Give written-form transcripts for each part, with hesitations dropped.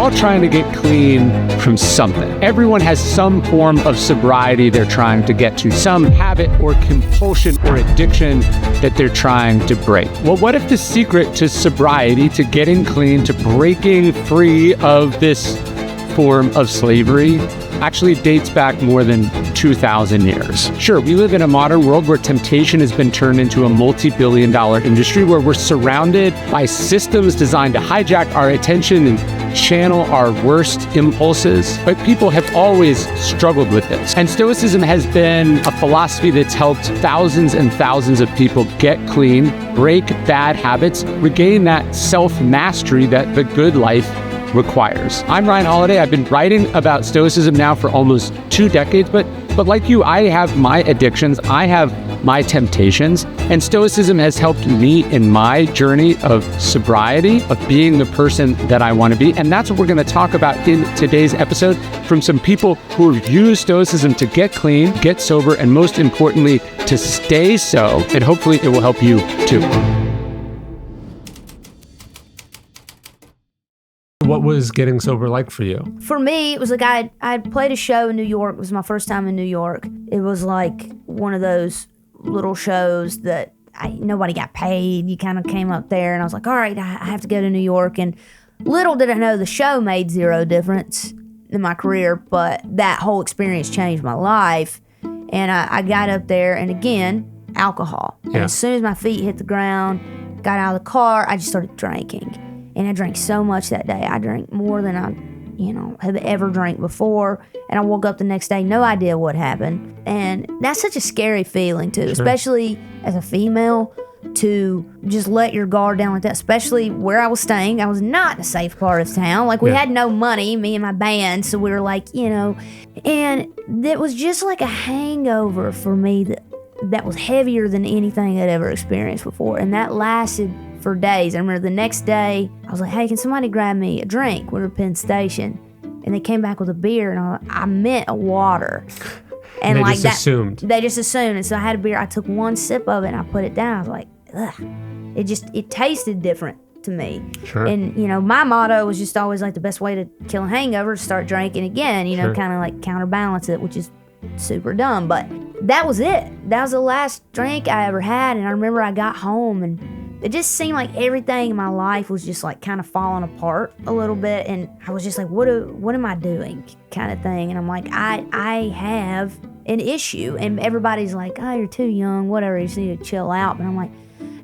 all trying to get clean from something. Everyone has some form of sobriety they're trying to get to, some habit or compulsion or addiction that they're trying to break. Well, what if the secret to sobriety, to getting clean, to breaking free of this form of slavery actually dates back more than 2,000 years. Sure, we live in a modern world where temptation has been turned into a multi-billion-dollar industry, where we're surrounded by systems designed to hijack our attention and channel our worst impulses. But people have always struggled with this. And Stoicism has been a philosophy that's helped thousands and thousands of people get clean, break bad habits, regain that self-mastery that the good life requires. I'm Ryan Holiday. I've been writing about Stoicism now for almost 2 decades, but like you, I have my addictions, I have my temptations, and Stoicism has helped me in my journey of sobriety, of being the person that I want to be. And that's what we're going to talk about in today's episode from some people who have used Stoicism to get clean, get sober, and most importantly, to stay so. And hopefully it will help you too. What was getting sober like for you? For me, it was like I'd played a show in New York. It was my first time in New York. It was like one of those little shows that nobody got paid. You kind of came up there, and I was like, all right, I have to go to New York. And little did I know the show made zero difference in my career, but that whole experience changed my life. And I got up there, and again, alcohol. Yeah. And as soon as my feet hit the ground, got out of the car, I just started drinking. And I drank so much that day. I drank more than I, have ever drank before. And I woke up the next day, no idea what happened. And that's such a scary feeling too, especially as a female, to just let your guard down like that, especially where I was staying. I was not in a safe part of town. Like, we had no money, me and my band, so we were like, and it was just like a hangover for me that was heavier than anything I'd ever experienced before. And that lasted for days. I remember the next day, I was like, hey, can somebody grab me a drink? We were at Penn Station. And they came back with a beer, and I meant a water. And they like just that, assumed. They just assumed. And so I had a beer. I took one sip of it, and I put it down. I was like, ugh. It tasted different to me. Sure. And, my motto was just always like the best way to kill a hangover is start drinking again, kind of like counterbalance it, which is super dumb. But that was it. That was the last drink I ever had. And I remember I got home, and it just seemed like everything in my life was just like kind of falling apart a little bit. And I was just like, what am I doing kind of thing. And I'm like, I have an issue. And everybody's like, oh, you're too young, whatever, you just need to chill out. But I'm like,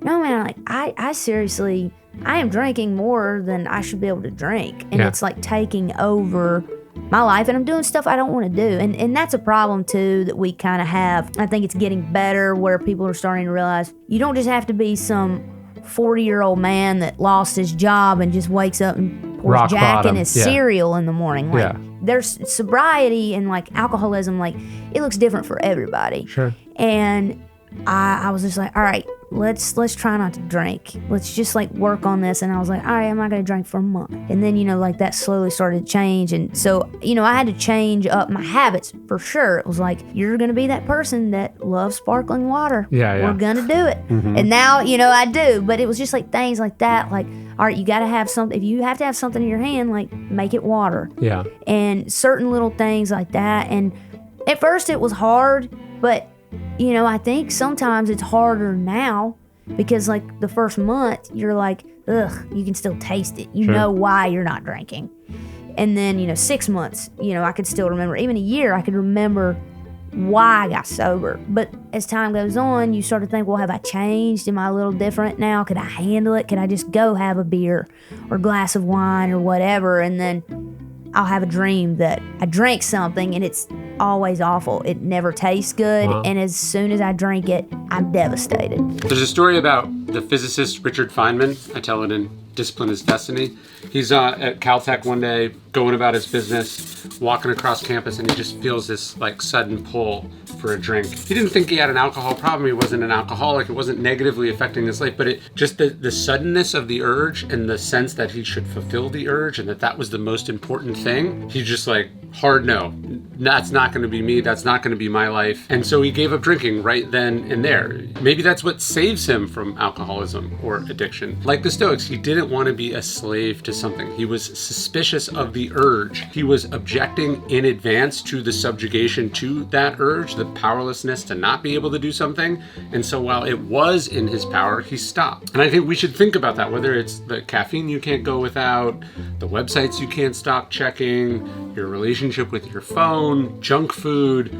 no, man, like I seriously, I am drinking more than I should be able to drink. And it's like taking over my life, and I'm doing stuff I don't want to do. And that's a problem too that we kind of have. I think it's getting better, where people are starting to realize you don't just have to be some 40-year-old man that lost his job and just wakes up and pours Jack in his cereal in the morning. Like, there's sobriety and like alcoholism, like it looks different for everybody. Sure. And I was just like, all right, let's try not to drink. Let's just like work on this. And I was like, all right, I'm not going to drink for a month. And then, like that slowly started to change. And so, I had to change up my habits for sure. It was like, you're going to be that person that loves sparkling water. Yeah. We're going to do it. Mm-hmm. And now, I do. But it was just like things like that. Like, all right, you got to have something. If you have to have something in your hand, like make it water. Yeah. And certain little things like that. And at first it was hard, but I think sometimes it's harder now because like the first month you're like, ugh, you can still taste it. You know why you're not drinking. And then, 6 months, I could still remember. Even a year, I could remember why I got sober. But as time goes on, you start to think, well, have I changed? Am I a little different now? Could I handle it? Could I just go have a beer or a glass of wine or whatever? And then I'll have a dream that I drank something and it's always awful. It never tastes good. Uh-huh. And as soon as I drink it, I'm devastated. There's a story about the physicist Richard Feynman. I tell it in Discipline is Destiny. He's at Caltech one day, going about his business, walking across campus, and he just feels this like sudden pull for a drink. He didn't think he had an alcohol problem. He wasn't an alcoholic. It wasn't negatively affecting his life, but it just the suddenness of the urge and the sense that he should fulfill the urge and that was the most important thing. He just like, hard no. that's not going to be me. That's not going to be my life. And so he gave up drinking right then and there. Maybe that's what saves him from alcoholism or addiction. Like the Stoics, he didn't want to be a slave to something. He was suspicious of the urge. He was objecting in advance to the subjugation to that urge, the powerlessness to not be able to do something. And so while it was in his power, he stopped. And I think we should think about that, whether it's the caffeine you can't go without, the websites you can't stop checking, your relationship with your phone, junk food,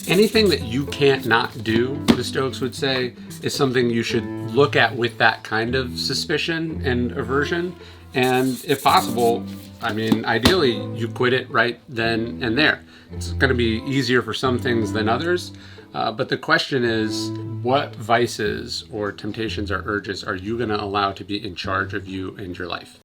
anything that you can't not do, the Stoics would say, is something you should look at with that kind of suspicion and aversion. And if possible, I mean, ideally, you quit it right then and there. It's going to be easier for some things than others. But the question is, what vices or temptations or urges are you going to allow to be in charge of you and your life?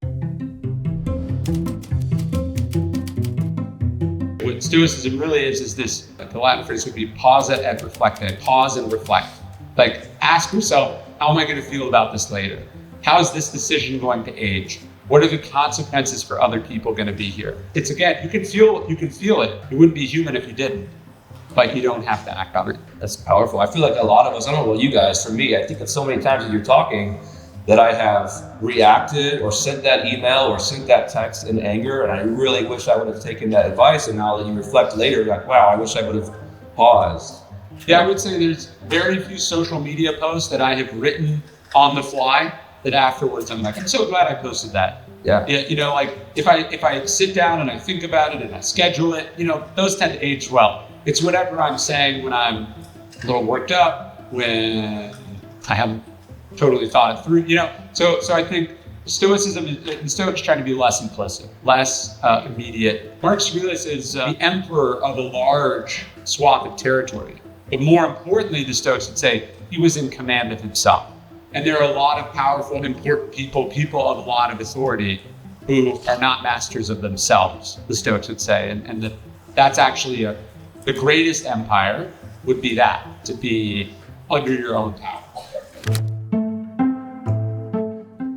What Stoicism really is this, the Latin phrase would be pausa et reflecta, pause and reflect. Like, ask yourself, how am I going to feel about this later? How is this decision going to age? What are the consequences for other people going to be here? It's, again, you can feel it. You wouldn't be human if you didn't, but you don't have to act on it. That's powerful. I feel like a lot of us, I don't know about you guys, for me, I think of so many times that you're talking that I have reacted or sent that email or sent that text in anger, and I really wish I would have taken that advice, and now that you reflect later, you're like, wow, I wish I would have paused. Yeah, I would say there's very few social media posts that I have written on the fly that afterwards I'm like, I'm so glad I posted that. Yeah. You know, like if I sit down and I think about it and I schedule it, you know, those tend to age well. It's whatever I'm saying when I'm a little worked up, when I haven't totally thought it through, you know. So I think Stoicism, the Stoics try to be less implicit, less immediate. Marcus Aurelius is the emperor of a large swath of territory. But more importantly, the Stoics would say he was in command of himself. And there are a lot of powerful, important people of a lot of authority who are not masters of themselves, the Stoics would say. And that's actually the greatest empire would be that, to be under your own power.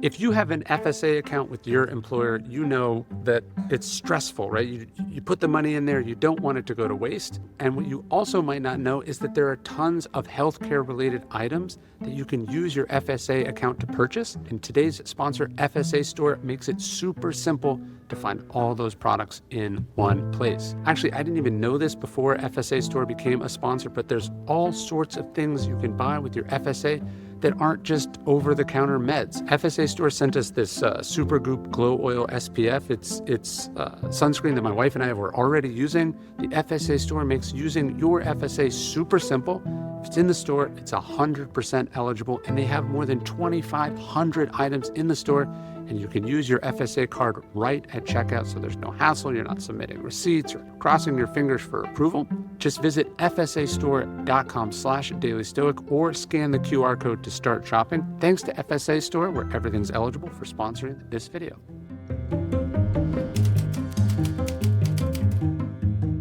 If you have an FSA account with your employer, you know that it's stressful, right? You put the money in there, you don't want it to go to waste. And what you also might not know is that there are tons of healthcare related items that you can use your FSA account to purchase. And today's sponsor, FSA Store, makes it super simple to find all those products in one place. Actually, I didn't even know this before FSA Store became a sponsor, but there's all sorts of things you can buy with your FSA that aren't just over-the-counter meds. FSA Store sent us this Supergoop Glow Oil SPF. It's sunscreen that my wife and I were already using. The FSA Store makes using your FSA super simple. If it's in the store, it's 100% eligible, and they have more than 2,500 items in the store, and you can use your FSA card right at checkout, so there's no hassle. You're not submitting receipts or crossing your fingers for approval. Just visit fsastore.com/dailystoic or scan the QR code to start shopping. Thanks to FSA Store, where everything's eligible, for sponsoring this video.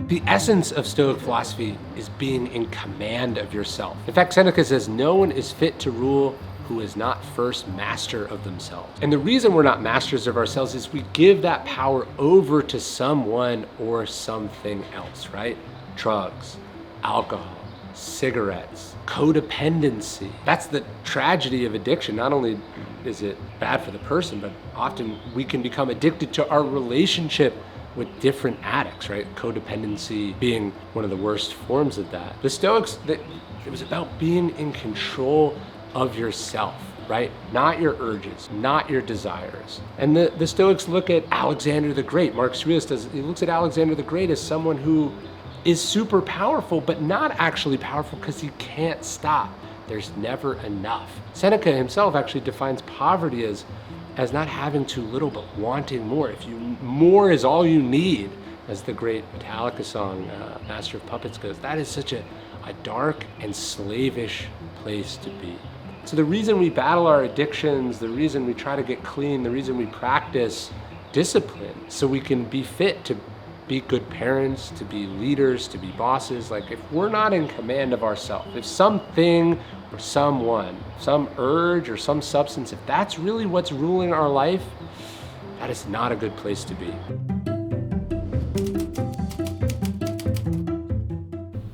The essence of Stoic philosophy is being in command of yourself. In fact, Seneca says, no one is fit to rule who is not first master of themselves. And the reason we're not masters of ourselves is we give that power over to someone or something else, right? Drugs, alcohol, cigarettes, codependency. That's the tragedy of addiction. Not only is it bad for the person, but often we can become addicted to our relationship with different addicts, right? Codependency being one of the worst forms of that. The Stoics, it was about being in control of yourself, right? Not your urges, not your desires. And the Stoics look at Alexander the Great. Marcus Aurelius he looks at Alexander the Great as someone who is super powerful, but not actually powerful because he can't stop. There's never enough. Seneca himself actually defines poverty as not having too little, but wanting more. More is all you need, as the great Metallica song, Master of Puppets goes. That is such a dark and slavish place to be. So the reason we battle our addictions, the reason we try to get clean, the reason we practice discipline, so we can be fit to be good parents, to be leaders, to be bosses. Like, if we're not in command of ourselves, if something or someone, some urge or some substance, if that's really what's ruling our life, that is not a good place to be.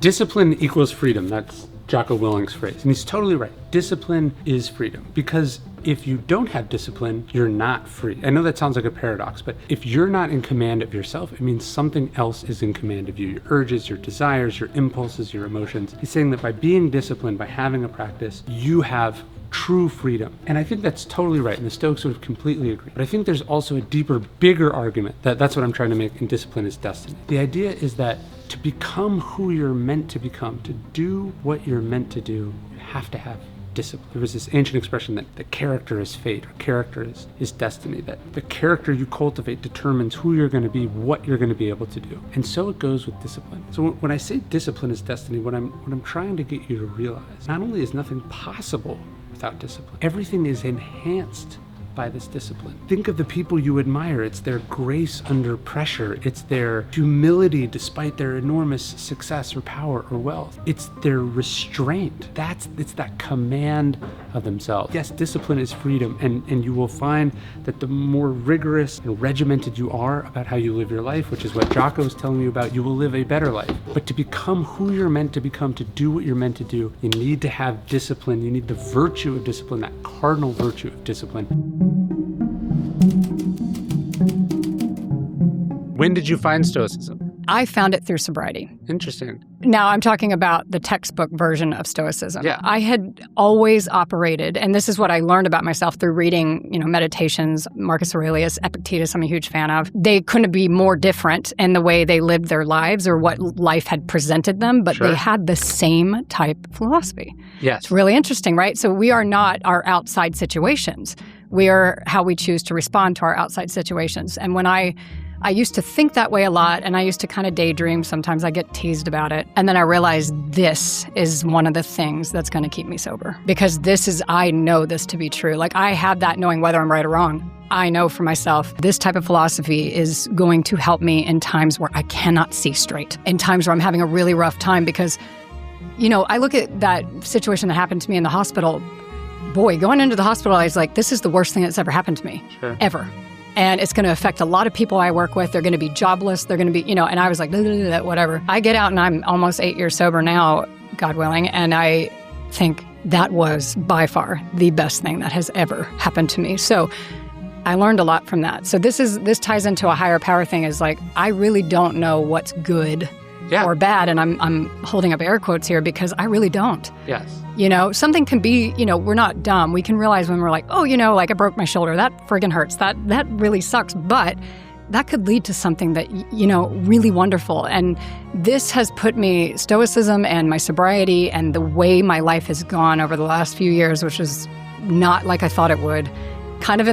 Discipline equals freedom. That's Jocko Willink's phrase. And he's totally right. Discipline is freedom. Because if you don't have discipline, you're not free. I know that sounds like a paradox, but if you're not in command of yourself, it means something else is in command of you. Your urges, your desires, your impulses, your emotions. He's saying that by being disciplined, by having a practice, you have true freedom. And I think that's totally right. And the Stoics would completely agree. But I think there's also a deeper, bigger argument that's what I'm trying to make in Discipline is Destiny. The idea is that to become who you're meant to become, to do what you're meant to do, you have to have discipline. There was this ancient expression that the character is fate, or character is destiny, that the character you cultivate determines who you're going to be, what you're going to be able to do. And so it goes with discipline. So when I say discipline is destiny, what I'm trying to get you to realize, not only is nothing possible without discipline, everything is enhanced by this discipline. Think of the people you admire. It's their grace under pressure. It's their humility despite their enormous success or power or wealth. It's their restraint. It's that command of themselves. Yes, discipline is freedom, and you will find that the more rigorous and regimented you are about how you live your life, which is what Jocko's telling you about, you will live a better life. But to become who you're meant to become, to do what you're meant to do, you need to have discipline. You need the virtue of discipline, that cardinal virtue of discipline. When did you find Stoicism? I found it through sobriety. Interesting. Now, I'm talking about the textbook version of Stoicism. Yeah. I had always operated, and this is what I learned about myself through reading, Meditations, Marcus Aurelius, Epictetus, I'm a huge fan of. They couldn't be more different in the way they lived their lives or what life had presented them, but they had the same type of philosophy. Yes. It's really interesting, right? So we are not our outside situations. We are how we choose to respond to our outside situations. And when I used to think that way a lot, and I used to kind of daydream. Sometimes I get teased about it. And then I realized this is one of the things that's going to keep me sober. Because I know this to be true. Like, I have that knowing whether I'm right or wrong. I know for myself, this type of philosophy is going to help me in times where I cannot see straight. In times where I'm having a really rough time because, I look at that situation that happened to me in the hospital. Boy, going into the hospital, I was like, this is the worst thing that's ever happened to me, ever. And it's going to affect a lot of people I work with. They're going to be jobless. They're going to be, and I was like, whatever. I get out and I'm almost 8 years sober now, God willing. And I think that was by far the best thing that has ever happened to me. So I learned a lot from that. So this ties into a higher power thing is like, I really don't know what's good or bad. And I'm holding up air quotes here because I really don't. Yes. Something can be, we're not dumb. We can realize when we're like, like I broke my shoulder. That friggin' hurts. That really sucks. But that could lead to something that, really wonderful. And this has put me, Stoicism and my sobriety and the way my life has gone over the last few years, which is not like I thought it would, kind of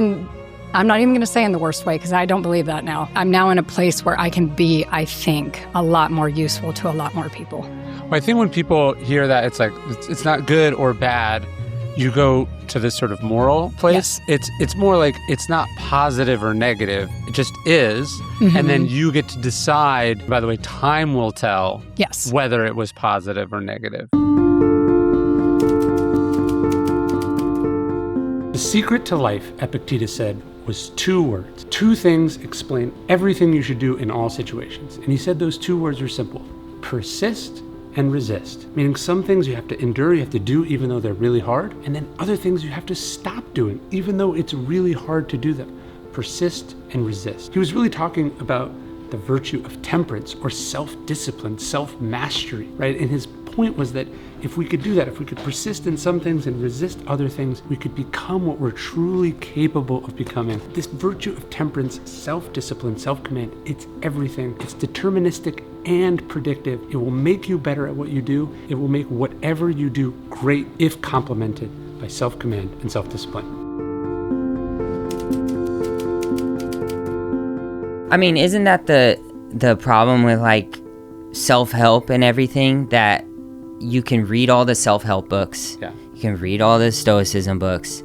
I'm not even going to say in the worst way because I don't believe that now. I'm now in a place where I can be, I think, a lot more useful to a lot more people. Well, I think when people hear that, it's like, it's not good or bad, you go to this sort of moral place. Yes. It's more like it's not positive or negative. It just is. Mm-hmm. And then you get to decide, by the way, time will tell whether it was positive or negative. The secret to life, Epictetus said, was 2 words. 2 things explain everything you should do in all situations. And he said those 2 words are simple: persist and resist. Meaning some things you have to endure, you have to do even though they're really hard. And then other things you have to stop doing even though it's really hard to do them. Persist and resist. He was really talking about the virtue of temperance or self-discipline, self-mastery, right? And his point was that if we could do that, if we could persist in some things and resist other things, we could become what we're truly capable of becoming. This virtue of temperance, self-discipline, self-command, it's everything. It's deterministic and predictive. It will make you better at what you do. It will make whatever you do great if complemented by self-command and self-discipline. I mean, isn't that the problem with like self-help and everything, that you can read all the self-help books, you can read all the Stoicism books,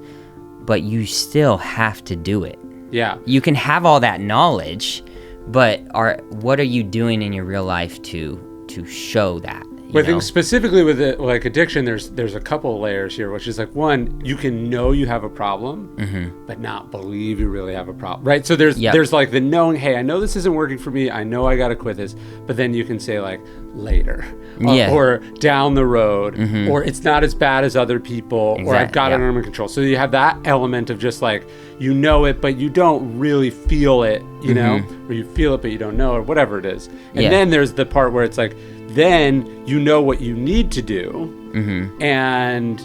but you still have to do it. Yeah. You can have all that knowledge, but what are you doing in your real life to show that? But I think specifically with it, like addiction, there's a couple of layers here, which is like, one, you can know you have a problem, but not believe you really have a problem, right? So there's like the knowing, hey, I know this isn't working for me. I know I got to quit this. But then you can say like later, or down the road, or it's not as bad as other people, or I've got it under control. So you have that element of just like, you know it, but you don't really feel it, you know, or you feel it, but you don't know, or whatever it is. And then there's the part where it's like, then you know what you need to do, and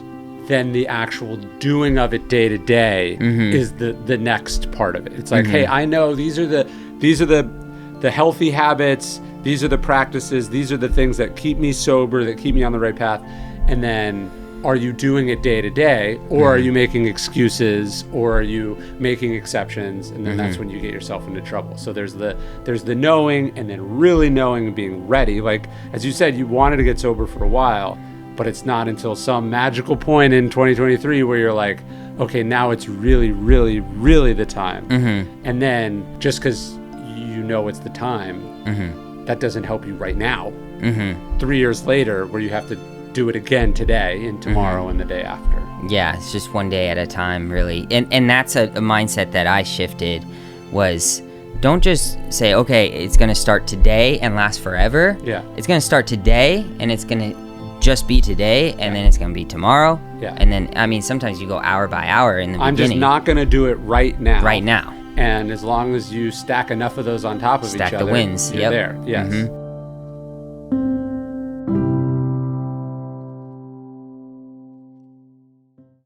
then the actual doing of it day to day is the next part of it. It's like, hey, I know these are the healthy habits, these are the practices, these are the things that keep me sober, that keep me on the right path. And then, are you doing it day to day, or are you making excuses, or are you making exceptions? And then that's when you get yourself into trouble. So there's the knowing, and then really knowing and being ready. Like, as you said, you wanted to get sober for a while, but it's not until some magical point in 2023 where you're like, okay, now it's really, really, really the time. And then just because you know it's the time, that doesn't help you right now. 3 years later, where you have to do it again today and tomorrow and the day after. Yeah, it's just one day at a time, really. And that's a mindset that I shifted, was don't just say, okay, it's going to start today and last forever. Yeah. It's going to start today, and it's going to just be today, and then it's going to be tomorrow. Yeah. And then, I mean, sometimes you go hour by hour in the beginning. I'm just not going to do it right now. Right now. And as long as you stack enough of those on top of each other, stack the wins. You're there. Yes.